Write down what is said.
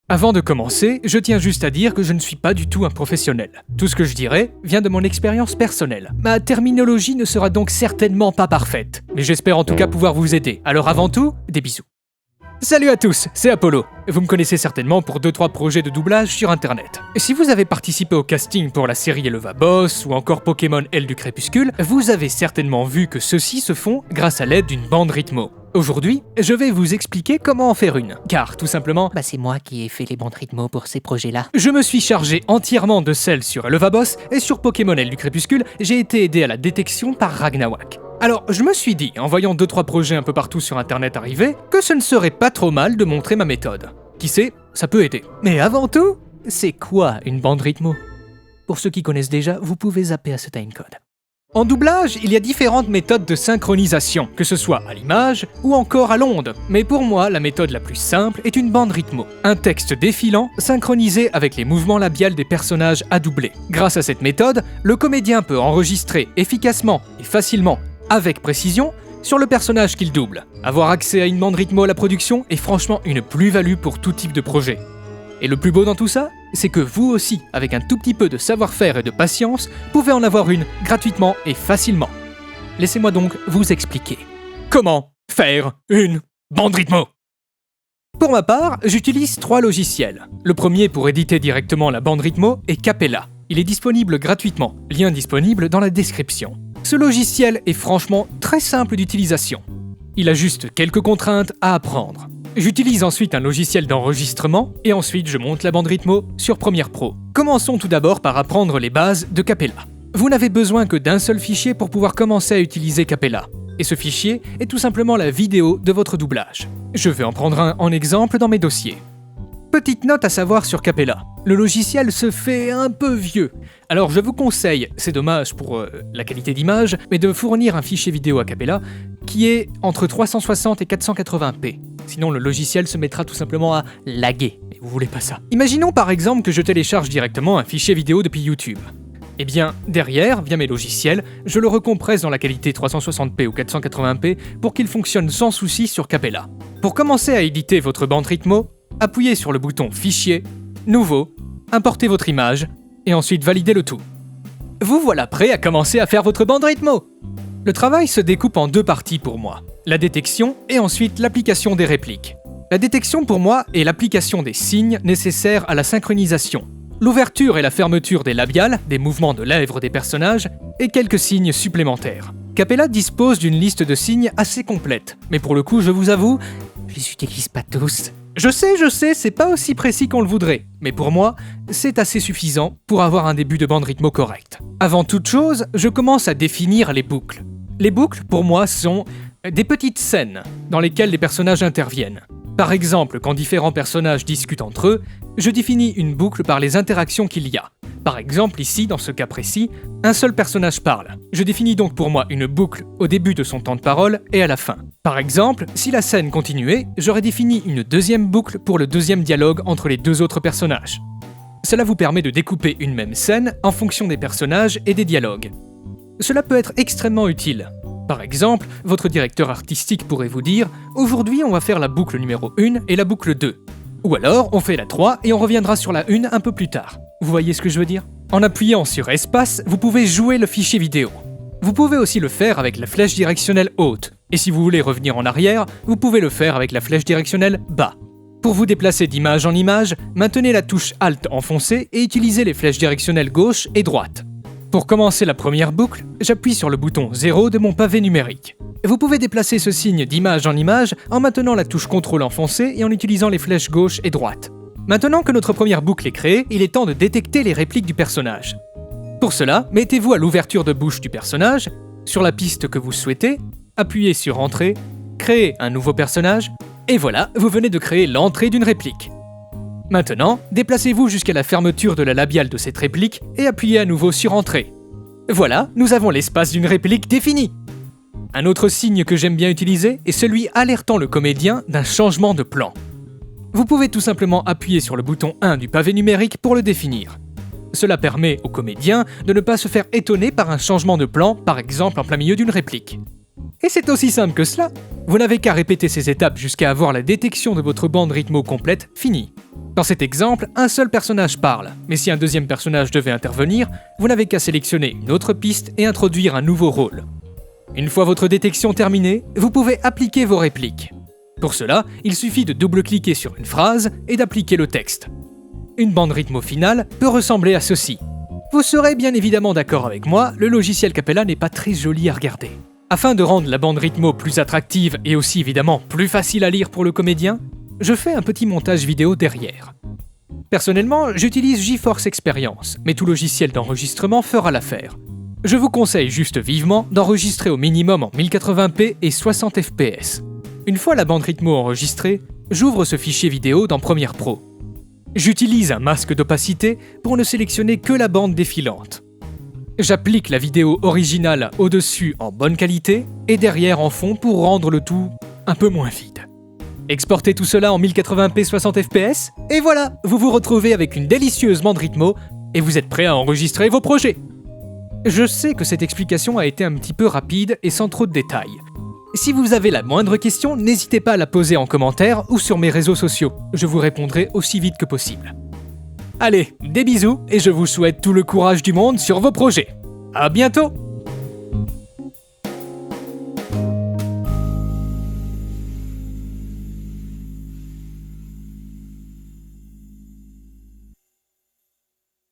Avant de commencer, je tiens juste à dire que je ne suis pas du tout un professionnel. Tout ce que je dirai vient de mon expérience personnelle. Ma terminologie ne sera donc certainement pas parfaite, mais j'espère en tout cas pouvoir vous aider. Alors avant tout, des bisous. Salut à tous, c'est Apollo. Vous me connaissez certainement pour 2-3 projets de doublage sur internet. Si vous avez participé au casting pour la série Eleva-Boss ou encore Pokémon Aile du Crépuscule, vous avez certainement vu que ceux-ci se font grâce à l'aide d'une bande rythmo. Aujourd'hui, je vais vous expliquer comment en faire une, car tout simplement, c'est moi qui ai fait les bandes rythmo pour ces projets-là. je me suis chargé entièrement de celles sur Eleva-Boss et sur Pokémon Aile du Crépuscule, j'ai été aidé à la détection par Ragnawak. Alors, je me suis dit, en voyant 2-3 projets un peu partout sur internet arriver, que ce ne serait pas trop mal de montrer ma méthode. Qui sait, ça peut aider. Mais avant tout, c'est quoi une bande rythmo ? Pour ceux qui connaissent déjà, vous pouvez zapper à ce timecode. En doublage, il y a différentes méthodes de synchronisation, que ce soit à l'image ou encore à l'onde. Mais pour moi, la méthode la plus simple est une bande rythmo. Un texte défilant, synchronisé avec les mouvements labiaux des personnages à doubler. Grâce à cette méthode, le comédien peut enregistrer efficacement et facilement, avec précision, sur le personnage qu'il double. Avoir accès à une bande rythmo à la production est franchement une plus-value pour tout type de projet. Et le plus beau dans tout ça, c'est que vous aussi, avec un tout petit peu de savoir-faire et de patience, pouvez en avoir une gratuitement et facilement. Laissez-moi donc vous expliquer. Comment faire une bande rythmo ? Pour ma part, j'utilise 3 logiciels. Le premier pour éditer directement la bande rythmo est Capella. Il est disponible gratuitement, lien disponible dans la description. Ce logiciel est franchement très simple d'utilisation. Il a juste quelques contraintes à apprendre. J'utilise ensuite un logiciel d'enregistrement et ensuite je monte la bande rythmo sur Premiere Pro. Commençons tout d'abord par apprendre les bases de Capella. Vous n'avez besoin que d'un seul fichier pour pouvoir commencer à utiliser Capella. Et ce fichier est tout simplement la vidéo de votre doublage. Je vais en prendre un en exemple dans mes dossiers. Petite note à savoir sur Capella. Le logiciel se fait un peu vieux. Alors je vous conseille, c'est dommage pour la qualité d'image, mais de fournir un fichier vidéo à Capella qui est entre 360 et 480p. Sinon le logiciel se mettra tout simplement à laguer, et vous voulez pas ça. Imaginons par exemple que je télécharge directement un fichier vidéo depuis YouTube. Eh bien, derrière, via mes logiciels, je le recompresse dans la qualité 360p ou 480p pour qu'il fonctionne sans souci sur Capella. Pour commencer à éditer votre bande rythmo, appuyez sur le bouton Fichier, Nouveau, importez votre image, et ensuite validez le tout. Vous voilà prêt à commencer à faire votre bande rythmo. Le travail se découpe en 2 parties pour moi, la détection et ensuite l'application des répliques. La détection pour moi est l'application des signes nécessaires à la synchronisation, l'ouverture et la fermeture des labiales, des mouvements de lèvres des personnages, et quelques signes supplémentaires. Capella dispose d'une liste de signes assez complète, mais pour le coup, je vous avoue, Je les utilise pas tous. je sais, c'est pas aussi précis qu'on le voudrait, mais pour moi, c'est assez suffisant pour avoir un début de bande rythmo correct. Avant toute chose, je commence à définir les boucles. Les boucles, pour moi, sont des petites scènes dans lesquelles les personnages interviennent. Par exemple, quand différents personnages discutent entre eux, je définis une boucle par les interactions qu'il y a. Par exemple, ici, dans ce cas précis, un seul personnage parle. Je définis donc pour moi une boucle au début de son temps de parole et à la fin. Par exemple, si la scène continuait, j'aurais défini une deuxième boucle pour le deuxième dialogue entre les 2 autres personnages. Cela vous permet de découper une même scène en fonction des personnages et des dialogues. Cela peut être extrêmement utile. Par exemple, votre directeur artistique pourrait vous dire « Aujourd'hui, on va faire la boucle numéro 1 et la boucle 2 ». Ou alors, on fait la 3 et on reviendra sur la 1 un peu plus tard. Vous voyez ce que je veux dire ? En appuyant sur Espace, vous pouvez jouer le fichier vidéo. Vous pouvez aussi le faire avec la flèche directionnelle haute. Et si vous voulez revenir en arrière, vous pouvez le faire avec la flèche directionnelle bas. Pour vous déplacer d'image en image, maintenez la touche Alt enfoncée et utilisez les flèches directionnelles gauche et droite. Pour commencer la première boucle, j'appuie sur le bouton 0 de mon pavé numérique. Vous pouvez déplacer ce signe d'image en image en maintenant la touche CTRL enfoncée et en utilisant les flèches gauche et droite. Maintenant que notre première boucle est créée, il est temps de détecter les répliques du personnage. Pour cela, mettez-vous à l'ouverture de bouche du personnage, sur la piste que vous souhaitez, appuyez sur Entrée, créez un nouveau personnage, et voilà, vous venez de créer l'entrée d'une réplique. Maintenant, déplacez-vous jusqu'à la fermeture de la labiale de cette réplique et appuyez à nouveau sur Entrée. Voilà, nous avons l'espace d'une réplique définie. Un autre signe que j'aime bien utiliser est celui alertant le comédien d'un changement de plan. Vous pouvez tout simplement appuyer sur le bouton 1 du pavé numérique pour le définir. Cela permet au comédien de ne pas se faire étonner par un changement de plan, par exemple en plein milieu d'une réplique. Et c'est aussi simple que cela. Vous n'avez qu'à répéter ces étapes jusqu'à avoir la détection de votre bande rythmo complète finie. Dans cet exemple, un seul personnage parle, mais si un deuxième personnage devait intervenir, vous n'avez qu'à sélectionner une autre piste et introduire un nouveau rôle. Une fois votre détection terminée, vous pouvez appliquer vos répliques. Pour cela, il suffit de double-cliquer sur une phrase et d'appliquer le texte. Une bande rythmo finale peut ressembler à ceci. Vous serez bien évidemment d'accord avec moi, le logiciel Capella n'est pas très joli à regarder. Afin de rendre la bande rythmo plus attractive et aussi évidemment plus facile à lire pour le comédien, je fais un petit montage vidéo derrière. Personnellement, j'utilise GeForce Experience, mais tout logiciel d'enregistrement fera l'affaire. Je vous conseille juste vivement d'enregistrer au minimum en 1080p et 60 fps. Une fois la bande rythmo enregistrée, j'ouvre ce fichier vidéo dans Premiere Pro. J'utilise un masque d'opacité pour ne sélectionner que la bande défilante. J'applique la vidéo originale au-dessus en bonne qualité et derrière en fond pour rendre le tout un peu moins vide. Exportez tout cela en 1080p 60 fps et voilà, vous vous retrouvez avec une délicieuse bande rythmo et vous êtes prêt à enregistrer vos projets. Je sais que cette explication a été un petit peu rapide et sans trop de détails. Si vous avez la moindre question, n'hésitez pas à la poser en commentaire ou sur mes réseaux sociaux. Je vous répondrai aussi vite que possible. Allez, des bisous et je vous souhaite tout le courage du monde sur vos projets. À bientôt!